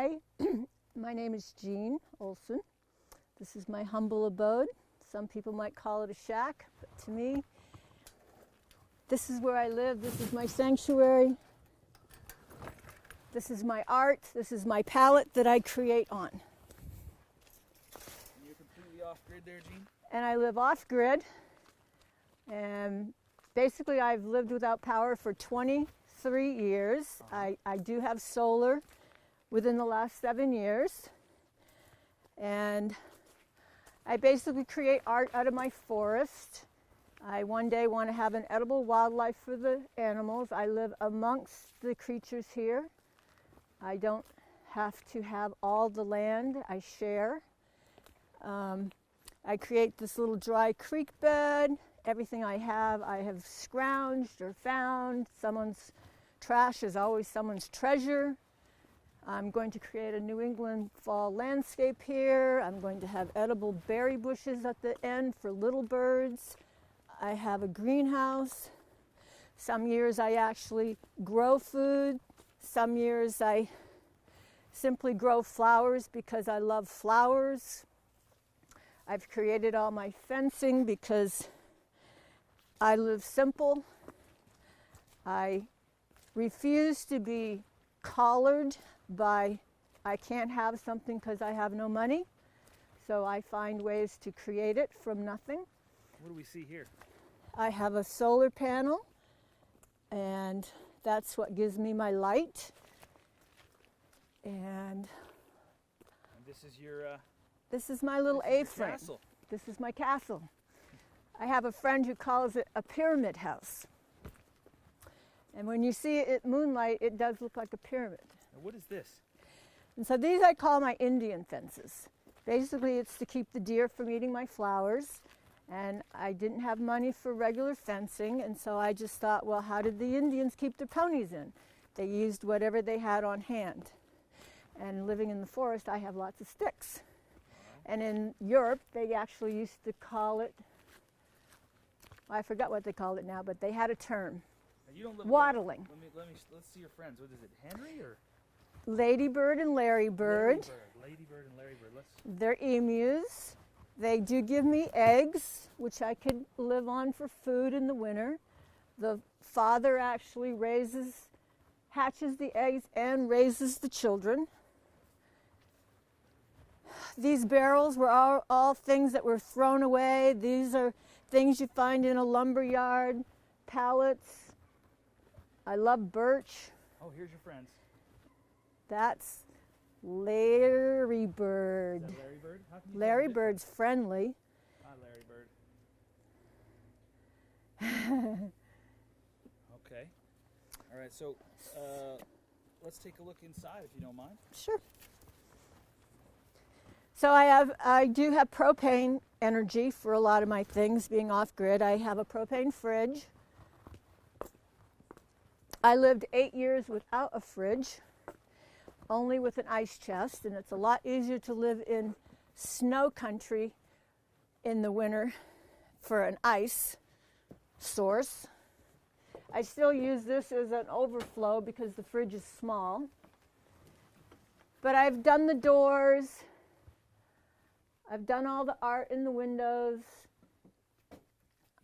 Hi, my name is Jean Olson. This is my humble abode. Some people might call it a shack, but to me, this is where I live. This is my sanctuary. This is my art. This is my palette that I create on. And you're completely off-grid there, Jean? And I live off-grid. And basically, I've lived without power for 23 years. I do have solar within the last 7 years. And I basically create art out of my forest. I one day want to have an edible wildlife for the animals. I live amongst the creatures here. I don't have to have all the land. I share. I create this little dry creek bed. Everything I have scrounged or found. Someone's trash is always someone's treasure. I'm going to create a New England fall landscape here. I'm going to have edible berry bushes at the end for little birds. I have a greenhouse. Some years I actually grow food. Some years I simply grow flowers because I love flowers. I've created all my fencing because I live simple. I refuse to be collared by I can't have something because I have no money. So I find ways to create it from nothing. What do we see here? I have a solar panel, and that's what gives me my light. And this is your this is my little A-frame. castle. This is my castle. I have a friend who calls it a pyramid house. And when you see it at moonlight, it does look like a pyramid. Now what is this? And so these I call my Indian fences. Basically, it's to keep the deer from eating my flowers. And I didn't have money for regular fencing, and so I just thought, well, how did the Indians keep their ponies in? They used whatever they had on hand. And living in the forest, I have lots of sticks. And in Europe, they actually used to call it, I forgot what they called it now, but they had a term. You don't live waddling. Let's see your friends. What is it, Henry or? Ladybird and Larry Bird. Ladybird and Larry Bird. They're emus. They do give me eggs, which I could live on for food in the winter. The father actually hatches the eggs and raises the children. These barrels were all things that were thrown away. These are things you find in a lumber yard, pallets. I love birch. Oh, here's your friends. That's Larry Bird. Is that Larry Bird? How can you Larry Bird's friendly. Hi, Larry Bird. Okay. All right, so let's take a look inside if you don't mind. Sure. So I do have propane energy for a lot of my things being off grid. I have a propane fridge. I lived 8 years without a fridge, only with an ice chest, and it's a lot easier to live in snow country in the winter for an ice source. I still use this as an overflow because the fridge is small. But I've done the doors. I've done all the art in the windows.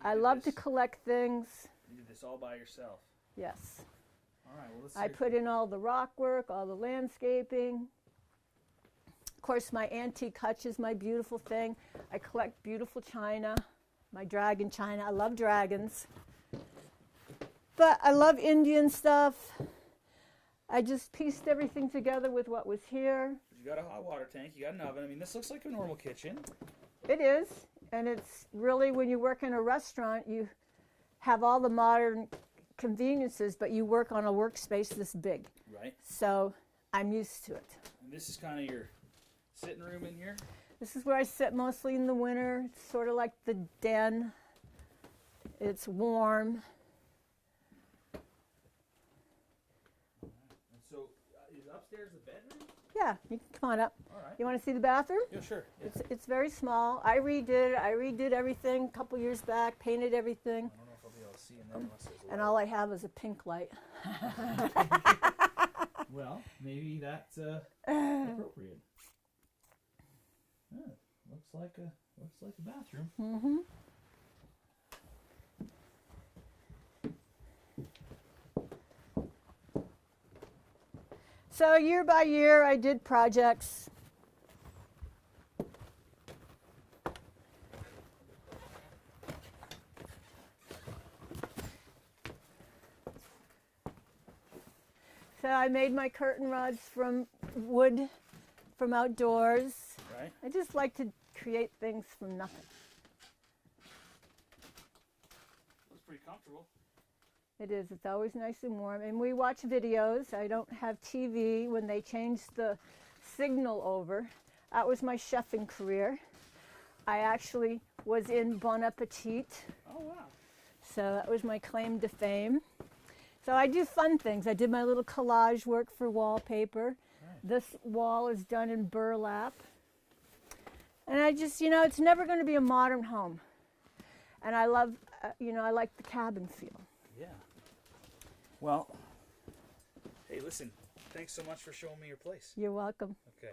I love to collect things. You did this all by yourself? Yes. All right, well, let's I put in all the rock work, all the landscaping. Of course, my antique hutch is my beautiful thing. I collect beautiful china, my dragon china. I love dragons. But I love Indian stuff. I just pieced everything together with what was here. You got a hot water tank, you got an oven. I mean, this looks like a normal kitchen. It is, and it's really, when you work in a restaurant, you have all the modern conveniences, but you work on a workspace this big. Right. So I'm used to it. And this is kind of your sitting room in here? This is where I sit mostly in the winter. It's sort of like the den. It's warm. And so, is upstairs the bedroom? Yeah, you can come on up. All right. You want to see the bathroom? Yeah, sure. Yeah. It's very small. I redid everything a couple years back, painted everything. I don't know if I'll be able to see in there unless there's a And light. all I have is a pink light. Well, maybe that's appropriate. Yeah, looks like a bathroom. Mm-hmm. So year by year, I did projects. So I made my curtain rods from wood, from outdoors. Right. I just like to create things from nothing. Looks pretty comfortable. It is. It's always nice and warm. And we watch videos. I don't have TV. When they changed the signal over, that was my chefing career. I actually was in Bon Appetit. Oh, wow. So that was my claim to fame. So I do fun things. I did my little collage work for wallpaper. Right. This wall is done in burlap. And I just, it's never going to be a modern home. And I love, I like the cabin feel. Yeah. Well, hey, listen, thanks so much for showing me your place. You're welcome. Okay.